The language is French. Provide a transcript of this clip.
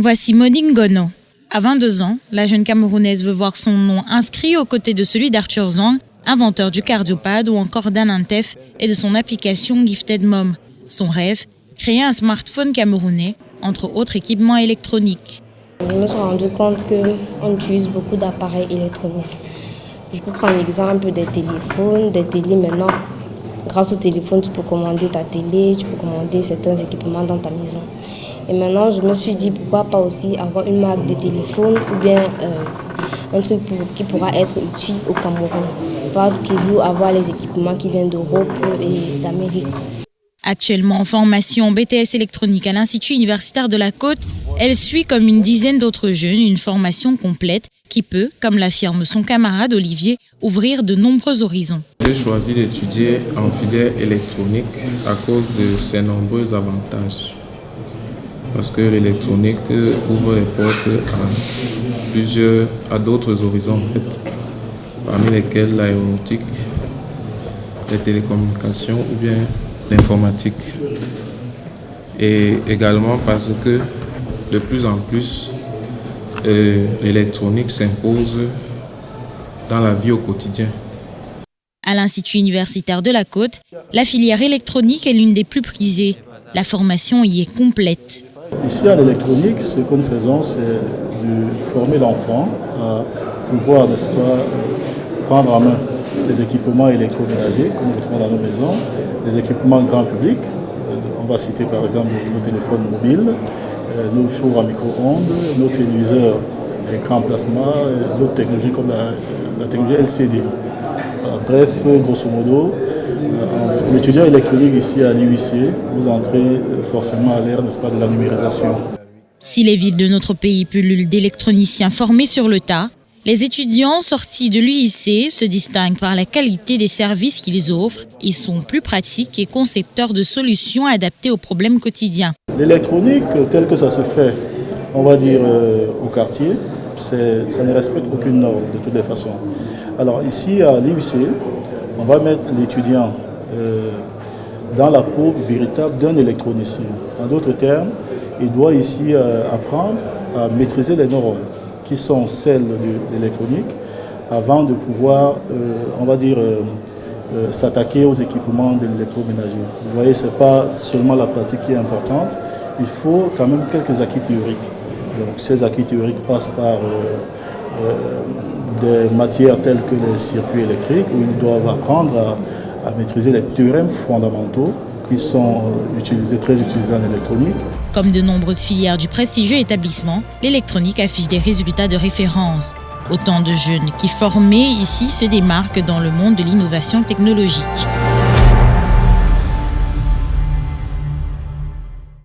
Voici Monique Gono. À 22 ans, la jeune Camerounaise veut voir son nom inscrit aux côtés de celui d'Arthur Zhang, inventeur du cardiopad, ou encore d'Anantef et de son application Gifted Mom. Son rêve, créer un smartphone camerounais, entre autres équipements électroniques. Je me suis rendu compte qu'on utilise beaucoup d'appareils électroniques. Je peux prendre l'exemple des téléphones, des télés maintenant. Grâce au téléphone, tu peux commander ta télé, tu peux commander certains équipements dans ta maison. Et maintenant, je me suis dit pourquoi pas aussi avoir une marque de téléphone ou bien un truc qui pourra être utile au Cameroun. Pas toujours avoir les équipements qui viennent d'Europe et d'Amérique. Actuellement en formation BTS électronique à l'Institut universitaire de la Côte, elle suit comme une dizaine d'autres jeunes une formation complète qui peut, comme l'affirme son camarade Olivier, ouvrir de nombreux horizons. J'ai choisi d'étudier en filière électronique à cause de ses nombreux avantages. Parce que l'électronique ouvre les portes à d'autres horizons en fait, parmi lesquels l'aéronautique, les télécommunications ou bien l'informatique. Et également parce que de plus en plus, l'électronique s'impose dans la vie au quotidien. À l'Institut universitaire de la Côte, la filière électronique est l'une des plus prisées. La formation y est complète. Ici à l'électronique, ce que nous faisons, c'est de former l'enfant à pouvoir, n'est-ce pas, prendre en main des équipements électroménagers que nous retrouvons dans nos maisons, des équipements grand public. On va citer par exemple nos téléphones mobiles, nos fours à micro-ondes, nos téléviseurs écran plasma, d'autres technologies comme la technologie LCD. Voilà, bref, grosso modo, en étudiant électronique ici à l'IUC, vous entrez forcément à l'ère, n'est-ce pas, de la numérisation. Si les villes de notre pays pullulent d'électroniciens formés sur le tas, les étudiants sortis de l'UIC se distinguent par la qualité des services qu'ils offrent. Ils sont plus pratiques et concepteurs de solutions adaptées aux problèmes quotidiens. L'électronique, tel que ça se fait, on va dire au quartier, ça ne respecte aucune norme de toutes les façons. Alors ici à l'IUC, on va mettre l'étudiant dans la peau véritable d'un électronicien. En d'autres termes, il doit ici apprendre à maîtriser les neurones qui sont celles de l'électronique avant de pouvoir, on va dire, s'attaquer aux équipements de l'électroménager. Vous voyez, ce n'est pas seulement la pratique qui est importante, il faut quand même quelques acquis théoriques. Donc ces acquis théoriques passent par des matières telles que les circuits électriques, où ils doivent apprendre à maîtriser les théorèmes fondamentaux qui sont très utilisés en électronique. Comme de nombreuses filières du prestigieux établissement, l'électronique affiche des résultats de référence. Autant de jeunes qui, formés ici, se démarquent dans le monde de l'innovation technologique.